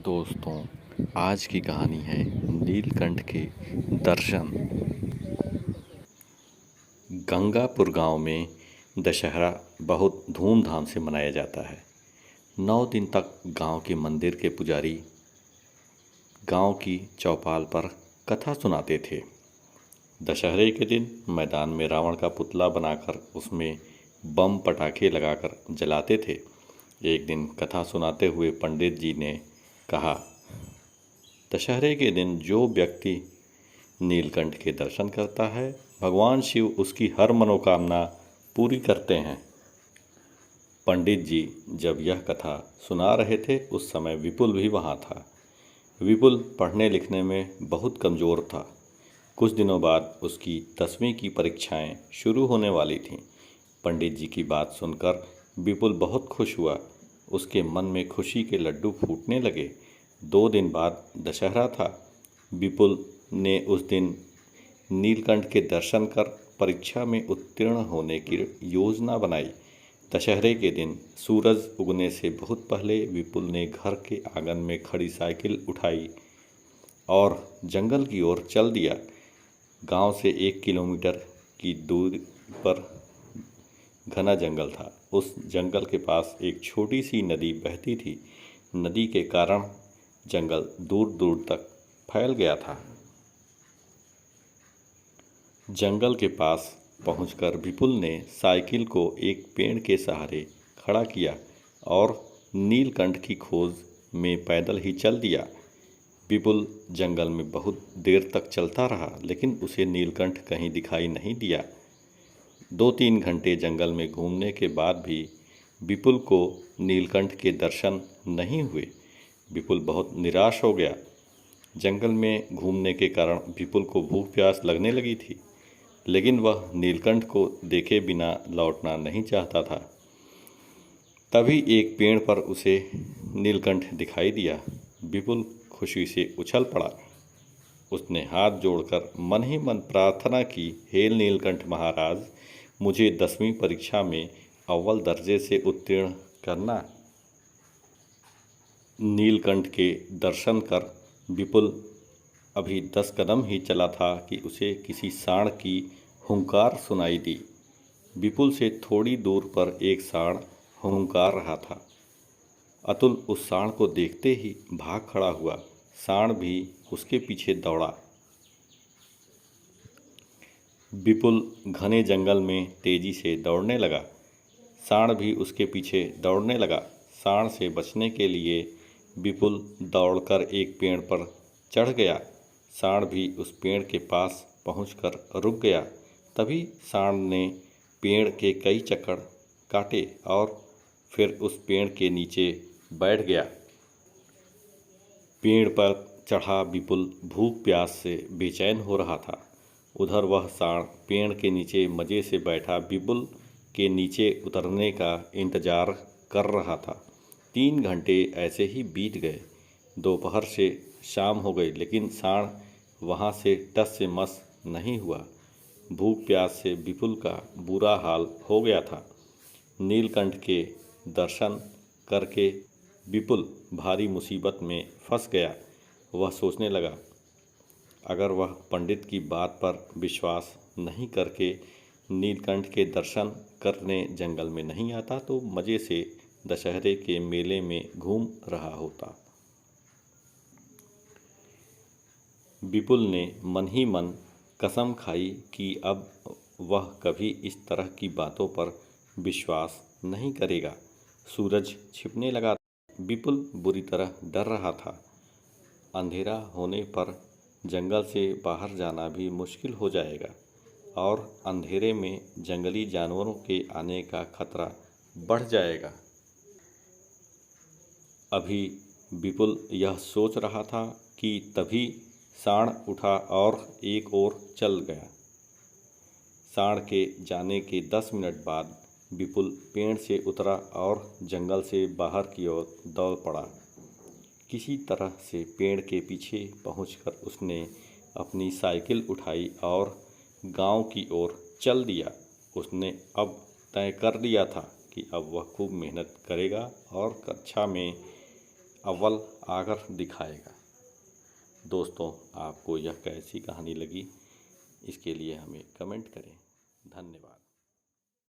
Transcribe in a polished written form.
दोस्तों, आज की कहानी है नीलकंठ के दर्शन। गंगापुर गांव में दशहरा बहुत धूमधाम से मनाया जाता है। 9 दिन तक गांव के मंदिर के पुजारी गांव की चौपाल पर कथा सुनाते थे। दशहरे के दिन मैदान में रावण का पुतला बनाकर उसमें बम पटाखे लगाकर जलाते थे। एक दिन कथा सुनाते हुए पंडित जी ने कहा, दशहरे के दिन जो व्यक्ति नीलकंठ के दर्शन करता है, भगवान शिव उसकी हर मनोकामना पूरी करते हैं। पंडित जी जब यह कथा सुना रहे थे, उस समय विपुल भी वहाँ था। विपुल पढ़ने लिखने में बहुत कमज़ोर था। कुछ दिनों बाद उसकी 10वीं की परीक्षाएं शुरू होने वाली थीं। पंडित जी की बात सुनकर विपुल बहुत खुश हुआ। उसके मन में खुशी के लड्डू फूटने लगे। 2 दिन बाद दशहरा था। विपुल ने उस दिन नीलकंठ के दर्शन कर परीक्षा में उत्तीर्ण होने की योजना बनाई। दशहरे के दिन सूरज उगने से बहुत पहले विपुल ने घर के आंगन में खड़ी साइकिल उठाई और जंगल की ओर चल दिया। गांव से 1 किलोमीटर की दूरी पर घना जंगल था। उस जंगल के पास एक छोटी सी नदी बहती थी। नदी के कारण जंगल दूर दूर तक फैल गया था। जंगल के पास पहुंचकर विपुल ने साइकिल को एक पेड़ के सहारे खड़ा किया और नीलकंठ की खोज में पैदल ही चल दिया। विपुल जंगल में बहुत देर तक चलता रहा, लेकिन उसे नीलकंठ कहीं दिखाई नहीं दिया। 2-3 घंटे जंगल में घूमने के बाद भी विपुल को नीलकंठ के दर्शन नहीं हुए। विपुल बहुत निराश हो गया। जंगल में घूमने के कारण विपुल को भूख प्यास लगने लगी थी, लेकिन वह नीलकंठ को देखे बिना लौटना नहीं चाहता था। तभी एक पेड़ पर उसे नीलकंठ दिखाई दिया। विपुल खुशी से उछल पड़ा। उसने हाथ जोड़कर मन ही मन प्रार्थना की, हे नीलकंठ महाराज, मुझे 10वीं परीक्षा में अव्वल दर्जे से उत्तीर्ण करना। नीलकंठ के दर्शन कर विपुल अभी 10 कदम ही चला था कि उसे किसी सांड की हुंकार सुनाई दी। विपुल से थोड़ी दूर पर एक सांड हुंकार रहा था। अतुल उस सांड को देखते ही भाग खड़ा हुआ। सांड भी उसके पीछे दौड़ा। विपुल घने जंगल में तेजी से दौड़ने लगा। सांड भी उसके पीछे दौड़ने लगा। सांड से बचने के लिए विपुल दौड़कर एक पेड़ पर चढ़ गया। सांड भी उस पेड़ के पास पहुंचकर रुक गया। तभी सांड ने पेड़ के कई चक्कर काटे और फिर उस पेड़ के नीचे बैठ गया। पेड़ पर चढ़ा विपुल भूख प्यास से बेचैन हो रहा था। उधर वह सांड पेड़ के नीचे मज़े से बैठा विपुल के नीचे उतरने का इंतज़ार कर रहा था। 3 घंटे ऐसे ही बीत गए। दोपहर से शाम हो गई, लेकिन सांड वहाँ से टस से मस नहीं हुआ। भूख प्यास से विपुल का बुरा हाल हो गया था। नीलकंठ के दर्शन करके विपुल भारी मुसीबत में फंस गया। वह सोचने लगा, अगर वह पंडित की बात पर विश्वास नहीं करके नीलकंठ के दर्शन करने जंगल में नहीं आता, तो मज़े से दशहरे के मेले में घूम रहा होता। विपुल ने मन ही मन कसम खाई कि अब वह कभी इस तरह की बातों पर विश्वास नहीं करेगा। सूरज छिपने लगा। विपुल बुरी तरह डर रहा था। अंधेरा होने पर जंगल से बाहर जाना भी मुश्किल हो जाएगा और अंधेरे में जंगली जानवरों के आने का खतरा बढ़ जाएगा। अभी विपुल यह सोच रहा था कि तभी सांड उठा और एक ओर चल गया। सांड के जाने के 10 मिनट बाद विपुल पेड़ से उतरा और जंगल से बाहर की ओर दौड़ पड़ा। किसी तरह से पेड़ के पीछे पहुंचकर उसने अपनी साइकिल उठाई और गांव की ओर चल दिया। उसने अब तय कर लिया था कि अब वह खूब मेहनत करेगा और कक्षा में अव्वल आकर दिखाएगा। दोस्तों, आपको यह कैसी कहानी लगी, इसके लिए हमें कमेंट करें। धन्यवाद।